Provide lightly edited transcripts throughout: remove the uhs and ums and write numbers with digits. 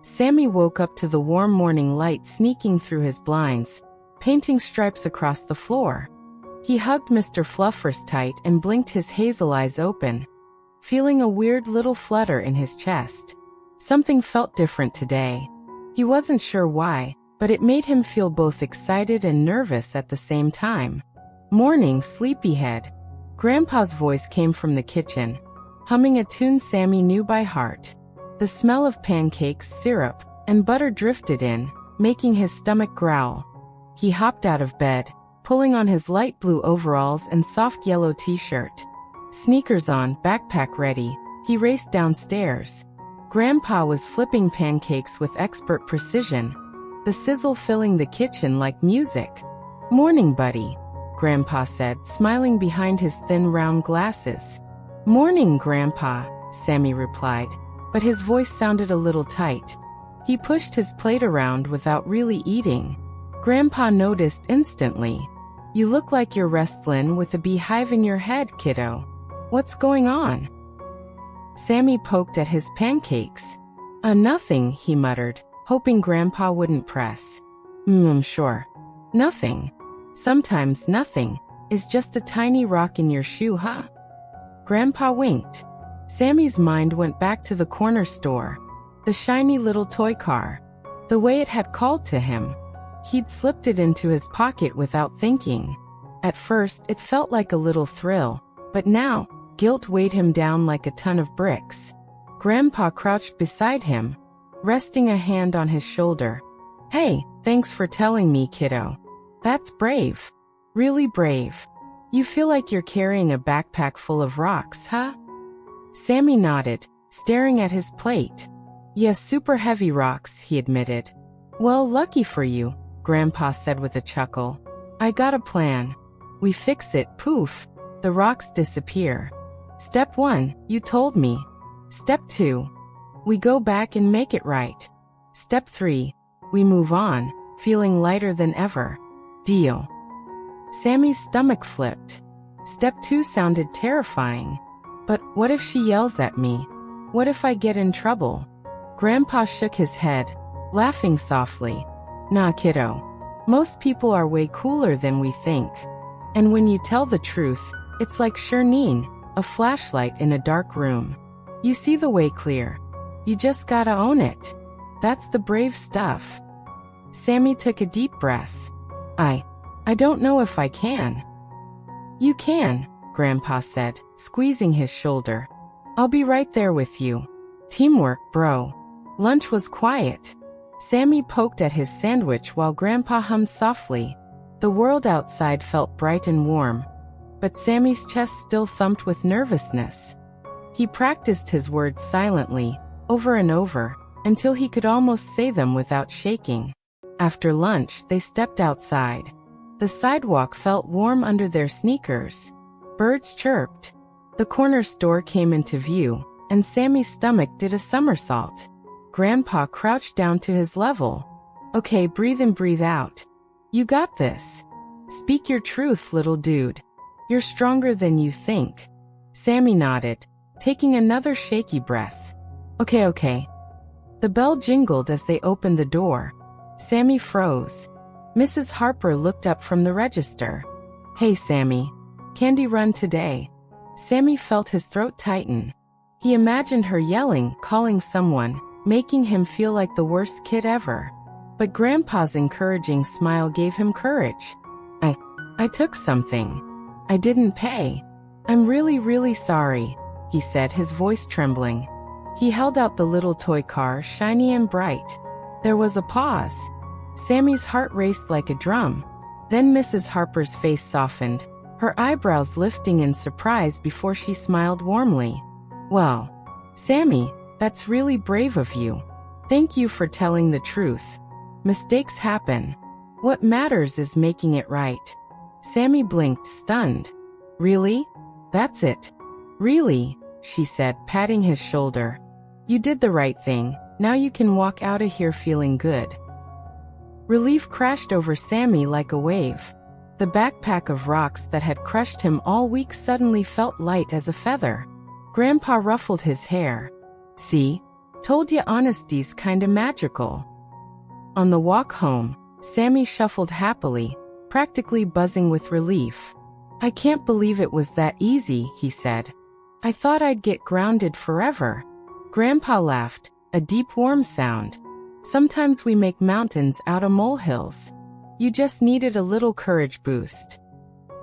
Sammy woke up to the warm morning light sneaking through his blinds, painting stripes across the floor. He hugged Mr. Fluffers tight and blinked his hazel eyes open, feeling a weird little flutter in his chest. Something felt different today. He wasn't sure why, but it made him feel both excited and nervous at the same time. "Morning, sleepyhead." Grandpa's voice came from the kitchen, humming a tune Sammy knew by heart. The smell of pancakes, syrup, and butter drifted in, making his stomach growl. He hopped out of bed, pulling on his light blue overalls and soft yellow t-shirt. Sneakers on, backpack ready, he raced downstairs. Grandpa was flipping pancakes with expert precision, the sizzle filling the kitchen like music. "Morning, buddy," Grandpa said, smiling behind his thin round glasses. "Morning, Grandpa," Sammy replied, but his voice sounded a little tight. He pushed his plate around without really eating. Grandpa noticed instantly. "You look like you're wrestling with a beehive in your head, kiddo. What's going on?" Sammy poked at his pancakes. Nothing," he muttered, hoping Grandpa wouldn't press. Sure. Nothing. Sometimes nothing is just a tiny rock in your shoe, huh?" Grandpa winked. Sammy's mind went back to the corner store, the shiny little toy car, the way it had called to him. He'd slipped it into his pocket without thinking. At first, it felt like a little thrill, but now, guilt weighed him down like a ton of bricks. Grandpa crouched beside him, resting a hand on his shoulder. "Hey, thanks for telling me, kiddo. That's brave. Really brave. You feel like you're carrying a backpack full of rocks, huh?" Sammy nodded, staring at his plate. "Yes, super heavy rocks," he admitted. "Well, lucky for you," Grandpa said with a chuckle. "I got a plan. We fix it, poof, the rocks disappear. Step 1, you told me. Step 2, we go back and make it right. Step 3, we move on, feeling lighter than ever. Deal." Sammy's stomach flipped. Step 2 sounded terrifying. But what if she yells at me? What if I get in trouble? Grandpa shook his head, laughing softly. "Nah, kiddo. Most people are way cooler than we think. And when you tell the truth, it's like Shernine, a flashlight in a dark room. You see the way clear. You just gotta own it. That's the brave stuff." Sammy took a deep breath. I don't know if I can." "You can," Grandpa said, squeezing his shoulder. "I'll be right there with you. Teamwork, bro." Lunch was quiet. Sammy poked at his sandwich while Grandpa hummed softly. The world outside felt bright and warm, but Sammy's chest still thumped with nervousness. He practiced his words silently, over and over, until he could almost say them without shaking. After lunch, they stepped outside. The sidewalk felt warm under their sneakers. Birds chirped. The corner store came into view, and Sammy's stomach did a somersault. Grandpa crouched down to his level. "Okay, breathe in, breathe out. You got this. Speak your truth, little dude. You're stronger than you think." Sammy nodded, taking another shaky breath. Okay. The bell jingled as they opened the door. Sammy froze. Mrs. Harper looked up from the register. "Hey, Sammy. Candy run today." Sammy felt his throat tighten. He imagined her yelling, calling someone, making him feel like the worst kid ever. But Grandpa's encouraging smile gave him courage. I took something. I didn't pay. I'm really sorry," he said, his voice trembling. He held out the little toy car, shiny and bright. There was a pause. Sammy's heart raced like a drum. Then Mrs. Harper's face softened, her eyebrows lifting in surprise before she smiled warmly. "Well, Sammy, that's really brave of you. Thank you for telling the truth. Mistakes happen. What matters is making it right." Sammy blinked, stunned. "Really? That's it? Really?" she said, patting his shoulder. "You did the right thing. Now you can walk out of here feeling good." Relief crashed over Sammy like a wave. The backpack of rocks that had crushed him all week suddenly felt light as a feather. Grandpa ruffled his hair. "See? Told ya honesty's kinda magical. On the walk home, Sammy shuffled happily, practically buzzing with relief. I can't believe it was that easy, he said. I thought I'd get grounded forever. Grandpa laughed, a deep warm sound. Sometimes we make mountains out of molehills. You just needed a little courage boost.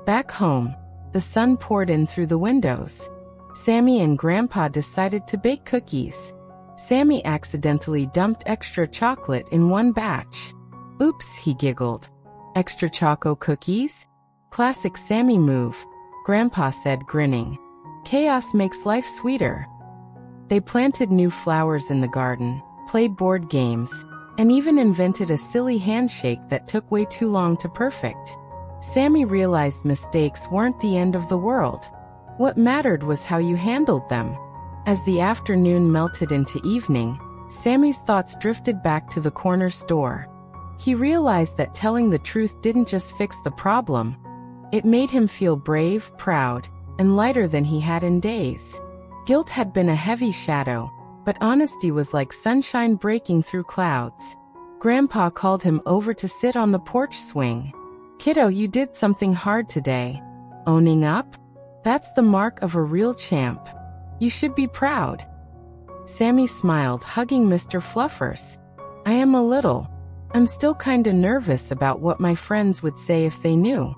Back home, the sun poured in through the windows. Sammy and Grandpa decided to bake cookies. Sammy accidentally dumped extra chocolate in one batch. Oops, he giggled. Extra choco cookies? Classic Sammy move, Grandpa said, grinning. Chaos makes life sweeter. They planted new flowers in the garden, played board games, and even invented a silly handshake that took way too long to perfect. Sammy realized mistakes weren't the end of the world. What mattered was how you handled them. As the afternoon melted into evening, Sammy's thoughts drifted back to the corner store. He realized that telling the truth didn't just fix the problem. It made him feel brave, proud, and lighter than he had in days. Guilt had been a heavy shadow, but honesty was like sunshine breaking through clouds. Grandpa called him over to sit on the porch swing. Kiddo, you did something hard today. Owning up? That's the mark of a real champ. You should be proud. Sammy smiled, hugging Mr. Fluffers. I am a little. I'm still kinda nervous about what my friends would say if they knew.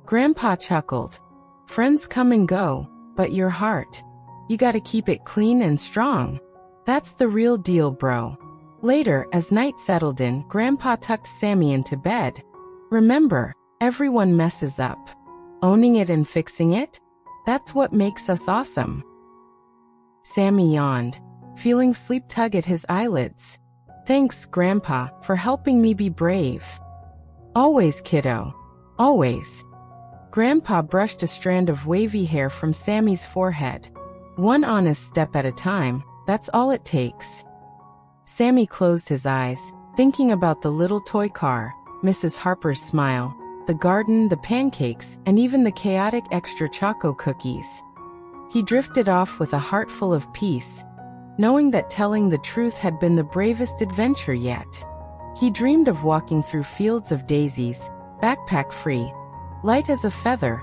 Grandpa chuckled. Friends come and go, but your heart, you gotta keep it clean and strong. That's the real deal, bro. Later, as night settled in, Grandpa tucked Sammy into bed. Remember, everyone messes up. Owning it and fixing it? That's what makes us awesome. Sammy yawned, feeling sleep tug at his eyelids. Thanks, Grandpa, for helping me be brave. Always, kiddo. Always. Grandpa brushed a strand of wavy hair from Sammy's forehead. One honest step at a time, that's all it takes. Sammy closed his eyes, thinking about the little toy car, Mrs. Harper's smile, the garden, the pancakes, and even the chaotic extra choco cookies. He drifted off with a heart full of peace, knowing that telling the truth had been the bravest adventure yet. He dreamed of walking through fields of daisies, backpack-free, light as a feather,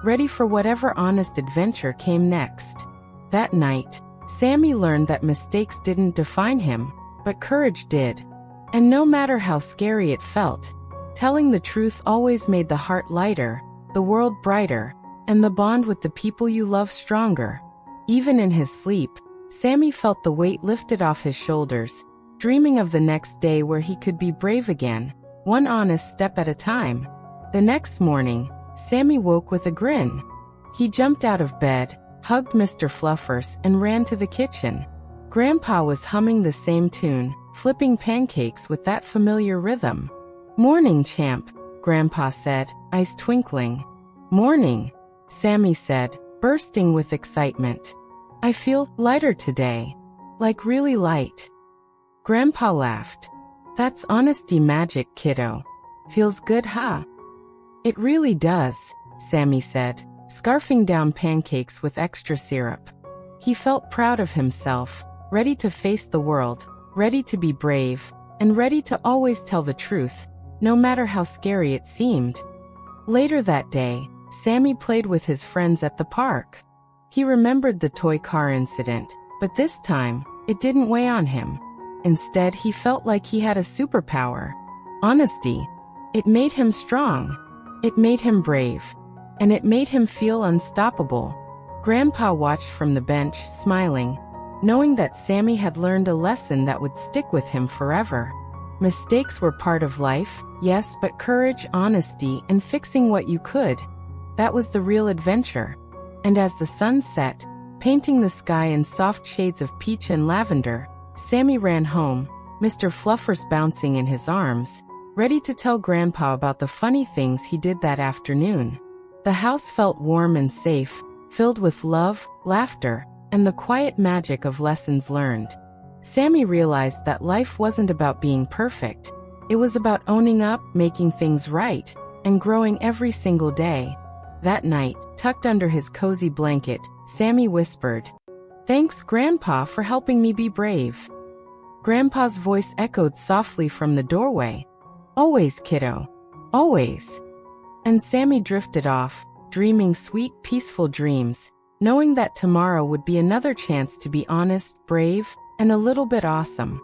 ready for whatever honest adventure came next. That night, Sammy learned that mistakes didn't define him, but courage did. And no matter how scary it felt, telling the truth always made the heart lighter, the world brighter, and the bond with the people you love stronger. Even in his sleep, Sammy felt the weight lifted off his shoulders, dreaming of the next day where he could be brave again, one honest step at a time. The next morning, Sammy woke with a grin. He jumped out of bed, hugged Mr. Fluffers, and ran to the kitchen. Grandpa was humming the same tune, flipping pancakes with that familiar rhythm. Morning, champ, Grandpa said, eyes twinkling. Morning, Sammy said, bursting with excitement. I feel lighter today. Like really light. Grandpa laughed. That's honesty magic, kiddo. Feels good, huh? It really does, Sammy said, scarfing down pancakes with extra syrup. He felt proud of himself, ready to face the world, ready to be brave, and ready to always tell the truth, no matter how scary it seemed. Later that day, Sammy played with his friends at the park. He remembered the toy car incident, but this time, it didn't weigh on him. Instead, he felt like he had a superpower. Honesty. It made him strong. It made him brave. And it made him feel unstoppable. Grandpa watched from the bench, smiling, knowing that Sammy had learned a lesson that would stick with him forever. Mistakes were part of life, yes, but courage, honesty, and fixing what you could. That was the real adventure. And as the sun set, painting the sky in soft shades of peach and lavender, Sammy ran home, Mr. Fluffers bouncing in his arms, ready to tell Grandpa about the funny things he did that afternoon. The house felt warm and safe, filled with love, laughter, and the quiet magic of lessons learned. Sammy realized that life wasn't about being perfect. It was about owning up, making things right, and growing every single day. That night, tucked under his cozy blanket, Sammy whispered, "Thanks, Grandpa, for helping me be brave." Grandpa's voice echoed softly from the doorway. Always, kiddo. Always. And Sammy drifted off, dreaming sweet, peaceful dreams, knowing that tomorrow would be another chance to be honest, brave, and a little bit awesome.